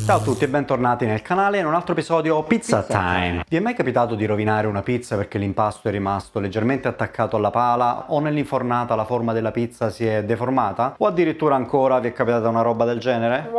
Ciao a tutti e bentornati nel canale in un altro episodio Pizza Time. Vi è mai capitato di rovinare una pizza perché l'impasto è rimasto leggermente attaccato alla pala o nell'infornata la forma della pizza si è deformata? O addirittura ancora vi è capitata una roba del genere?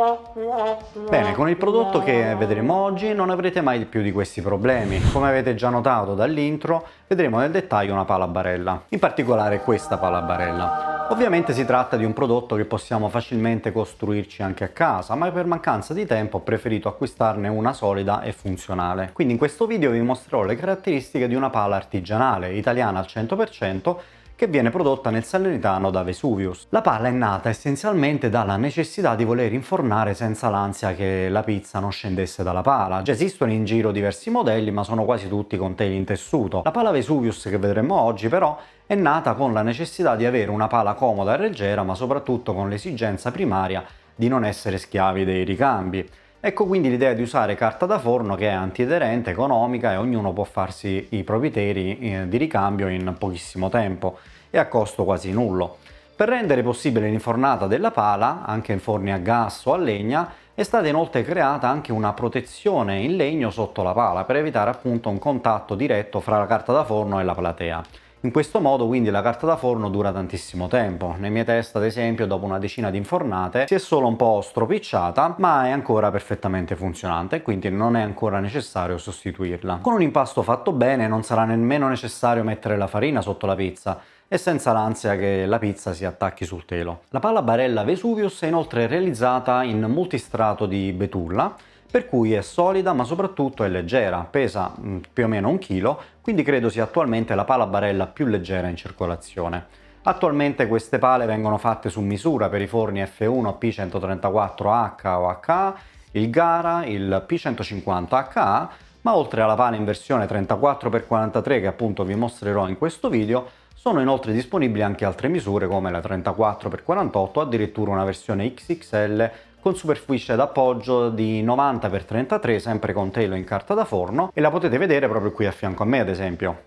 Bene, con il prodotto che vedremo oggi non avrete mai più di questi problemi. Come avete già notato dall'intro, vedremo nel dettaglio una pala a barella, in particolare questa pala a barella. Ovviamente si tratta di un prodotto che possiamo facilmente costruirci anche a casa, ma per mancanza di tempo ho preferito acquistarne una solida e funzionale. Quindi in questo video vi mostrerò le caratteristiche di una pala artigianale, italiana al 100%, che viene prodotta nel Salernitano da Vesuvius. La pala è nata essenzialmente dalla necessità di voler infornare senza l'ansia che la pizza non scendesse dalla pala. Già esistono in giro diversi modelli, ma sono quasi tutti con teli in tessuto. La pala Vesuvius che vedremo oggi però è nata con la necessità di avere una pala comoda e leggera, ma soprattutto con l'esigenza primaria di non essere schiavi dei ricambi. Ecco quindi l'idea di usare carta da forno, che è antiaderente, economica e ognuno può farsi i propri teli di ricambio in pochissimo tempo e a costo quasi nullo. Per rendere possibile l'infornata della pala, anche in forni a gas o a legna, è stata inoltre creata anche una protezione in legno sotto la pala per evitare appunto un contatto diretto fra la carta da forno e la platea. In questo modo quindi la carta da forno dura tantissimo tempo. Nel mio test ad esempio dopo una decina di infornate si è solo un po' stropicciata, ma è ancora perfettamente funzionante e quindi non è ancora necessario sostituirla. Con un impasto fatto bene non sarà nemmeno necessario mettere la farina sotto la pizza e senza l'ansia che la pizza si attacchi sul telo. La pala barella Vesuvius è inoltre realizzata in multistrato di betulla, per cui è solida ma soprattutto è leggera, pesa più o meno 1 chilo, quindi credo sia attualmente la pala barella più leggera in circolazione. Attualmente queste pale vengono fatte su misura per i forni F1 P134H o HA, il Gara, il P150HA, ma oltre alla pala in versione 34x43 che appunto vi mostrerò in questo video, sono inoltre disponibili anche altre misure come la 34x48 o addirittura una versione XXL con superficie d'appoggio di 90x33 sempre con telo in carta da forno e la potete vedere proprio qui a fianco a me ad esempio.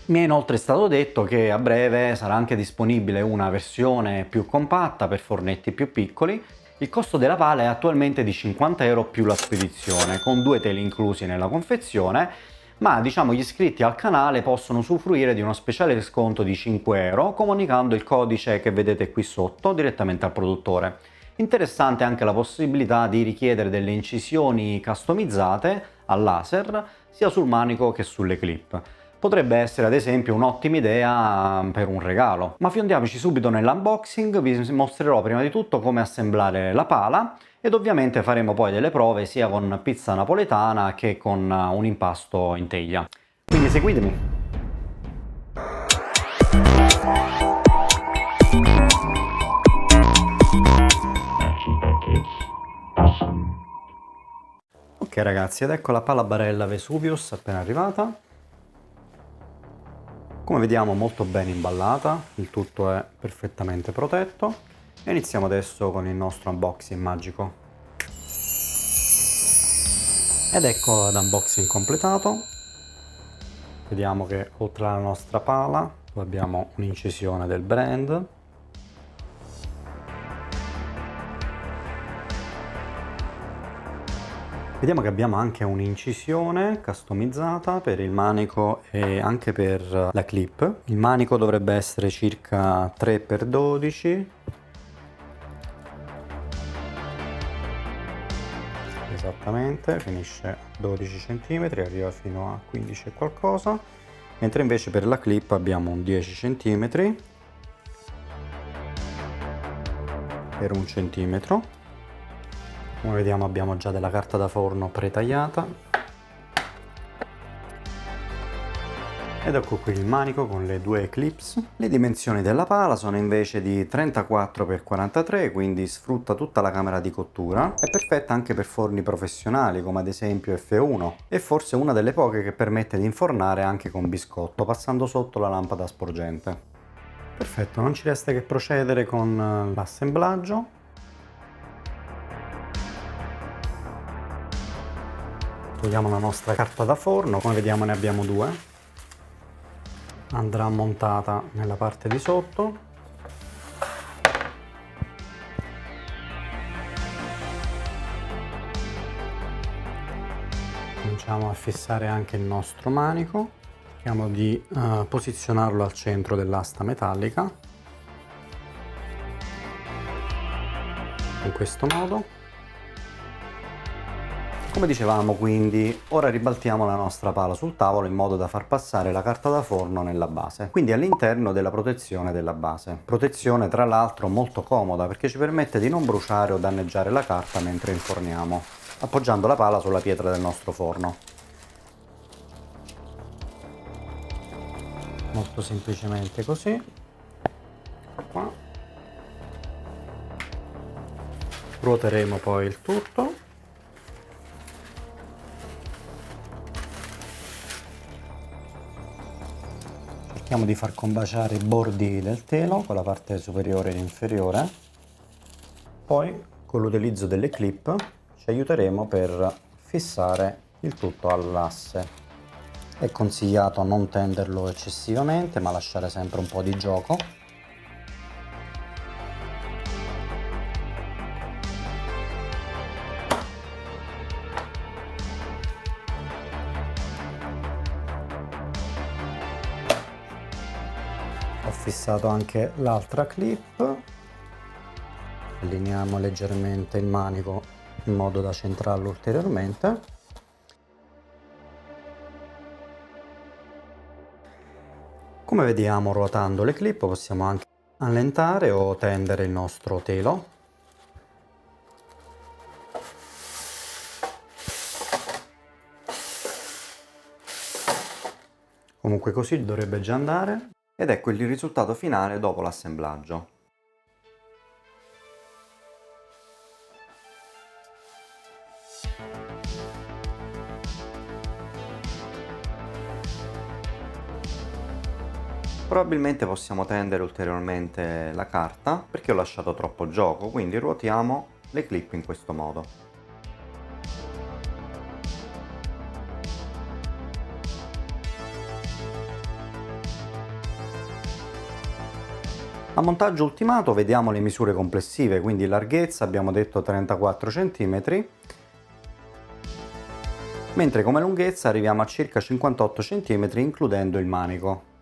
Mi è inoltre stato detto che a breve sarà anche disponibile una versione più compatta per fornetti più piccoli. Il costo della pala è attualmente di 50 euro più la spedizione, con 2 teli inclusi nella confezione, ma diciamo gli iscritti al canale possono usufruire di uno speciale sconto di 5 euro comunicando il codice che vedete qui sotto direttamente al produttore. Interessante anche la possibilità di richiedere delle incisioni customizzate al laser sia sul manico che sulle clip. Potrebbe essere ad esempio un'ottima idea per un regalo. Ma fiondiamoci subito nell'unboxing, vi mostrerò prima di tutto come assemblare la pala ed ovviamente faremo poi delle prove sia con pizza napoletana che con un impasto in teglia. Quindi seguitemi! Ok ragazzi, ed ecco la pala barella Vesuvius appena arrivata. Come vediamo molto ben imballata, il tutto è perfettamente protetto e iniziamo adesso con il nostro unboxing magico. Ed ecco l'unboxing completato. Vediamo che oltre alla nostra pala abbiamo un'incisione del brand. Vediamo che abbiamo anche un'incisione customizzata per il manico e anche per la clip. Il manico dovrebbe essere circa 3x12. Esattamente, finisce a 12 cm, arriva fino a 15 e qualcosa. Mentre invece per la clip abbiamo un 10 cm per 1 centimetro. Come vediamo abbiamo già della carta da forno pretagliata ed ecco qui il manico con le 2 clips. Le dimensioni della pala sono invece di 34x43, quindi sfrutta tutta la camera di cottura. È perfetta anche per forni professionali come ad esempio F1 e forse una delle poche che permette di infornare anche con biscotto passando sotto la lampada sporgente. Perfetto, non ci resta che procedere con l'assemblaggio. Togliamo la nostra carta da forno, come vediamo ne abbiamo 2. Andrà montata nella parte di sotto. Cominciamo a fissare anche il nostro manico. Cerchiamo di posizionarlo al centro dell'asta metallica, in questo modo. Come dicevamo, quindi, ora ribaltiamo la nostra pala sul tavolo in modo da far passare la carta da forno nella base, quindi all'interno della protezione della base. Protezione tra l'altro molto comoda perché ci permette di non bruciare o danneggiare la carta mentre inforniamo, appoggiando la pala sulla pietra del nostro forno. Molto semplicemente così. Ecco qua. Ruoteremo poi il tutto. Cerchiamo di far combaciare i bordi del telo con la parte superiore ed inferiore. Poi con l'utilizzo delle clip ci aiuteremo per fissare il tutto all'asse. È consigliato non tenderlo eccessivamente, ma lasciare sempre un po' di gioco. Ho fissato anche l'altra clip, allineiamo leggermente il manico in modo da centrarlo ulteriormente. Come vediamo, ruotando le clip possiamo anche allentare o tendere il nostro telo. Comunque così dovrebbe già andare. Ed ecco il risultato finale dopo l'assemblaggio. Probabilmente possiamo tendere ulteriormente la carta perché ho lasciato troppo gioco, quindi ruotiamo le clip in questo modo. A montaggio ultimato vediamo le misure complessive, quindi larghezza abbiamo detto 34 cm, mentre come lunghezza arriviamo a circa 58 cm includendo il manico.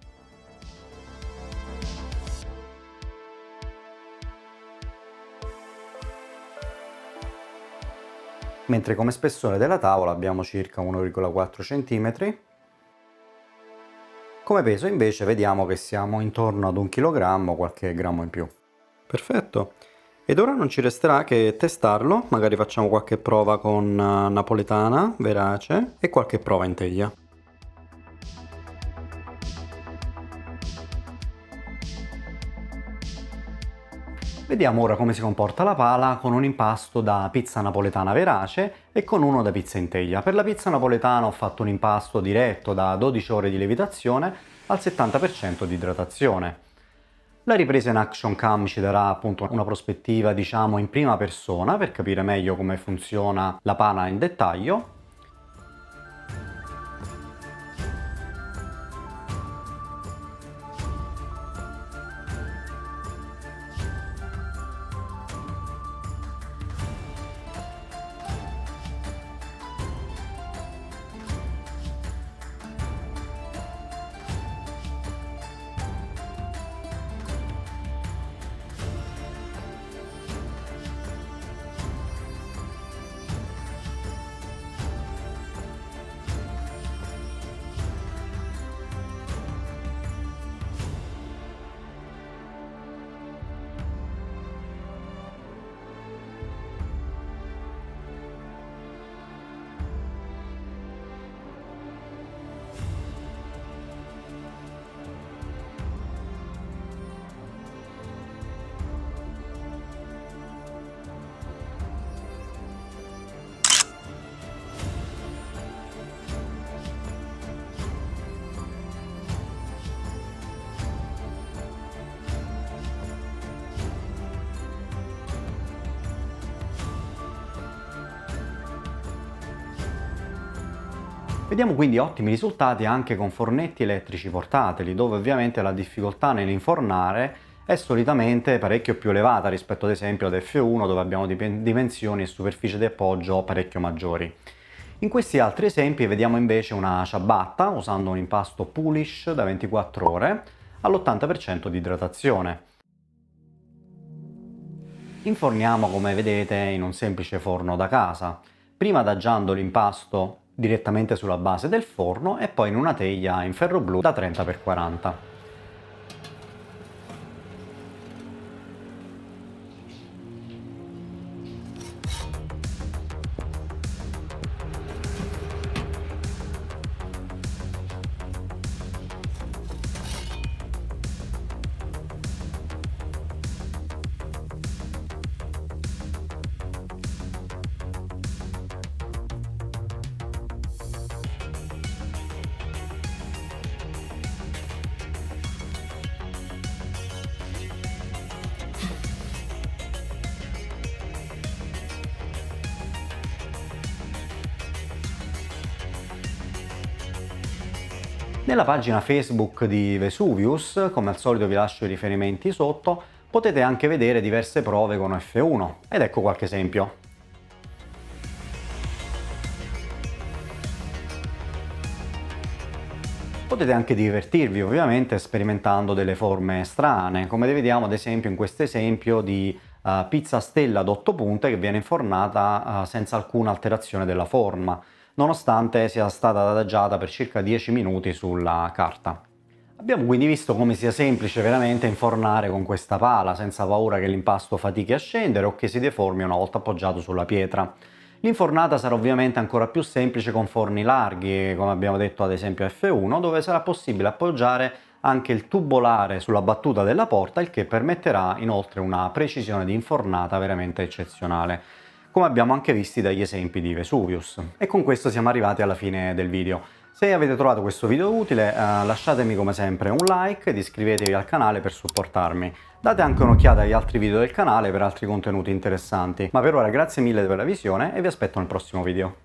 Mentre come spessore della tavola abbiamo circa 1,4 cm. Come peso invece vediamo che siamo intorno ad 1 kg, qualche grammo in più. Perfetto. Ed ora non ci resterà che testarlo, magari facciamo qualche prova con napoletana, verace e qualche prova in teglia. Vediamo ora come si comporta la pala con un impasto da pizza napoletana verace e con uno da pizza in teglia. Per la pizza napoletana ho fatto un impasto diretto da 12 ore di lievitazione al 70% di idratazione. La ripresa in action cam ci darà appunto una prospettiva, diciamo, in prima persona per capire meglio come funziona la pala in dettaglio. Vediamo quindi ottimi risultati anche con fornetti elettrici portatili, dove ovviamente la difficoltà nell'infornare è solitamente parecchio più elevata rispetto ad esempio ad F1, dove abbiamo dimensioni e superficie di appoggio parecchio maggiori. In questi altri esempi vediamo invece una ciabatta usando un impasto Polish da 24 ore all'80% di idratazione. Inforniamo, come vedete, in un semplice forno da casa, prima adagiando l'impasto direttamente sulla base del forno e poi in una teglia in ferro blu da 30x40. Nella pagina Facebook di Vesuvius, come al solito vi lascio i riferimenti sotto, potete anche vedere diverse prove con F1 ed ecco qualche esempio. Potete anche divertirvi ovviamente sperimentando delle forme strane, come vediamo ad esempio in questo esempio di pizza stella ad 8 punte che viene infornata senza alcuna alterazione della forma, nonostante sia stata adagiata per circa 10 minuti sulla carta. Abbiamo quindi visto come sia semplice veramente infornare con questa pala, senza paura che l'impasto fatichi a scendere o che si deformi una volta appoggiato sulla pietra. L'infornata sarà ovviamente ancora più semplice con forni larghi, come abbiamo detto ad esempio F1, dove sarà possibile appoggiare anche il tubolare sulla battuta della porta, il che permetterà inoltre una precisione di infornata veramente eccezionale, come abbiamo anche visti dagli esempi di Vesuvius. E con questo siamo arrivati alla fine del video. Se avete trovato questo video utile, lasciatemi come sempre un like ed iscrivetevi al canale per supportarmi. Date anche un'occhiata agli altri video del canale per altri contenuti interessanti. Ma per ora grazie mille per la visione e vi aspetto nel prossimo video.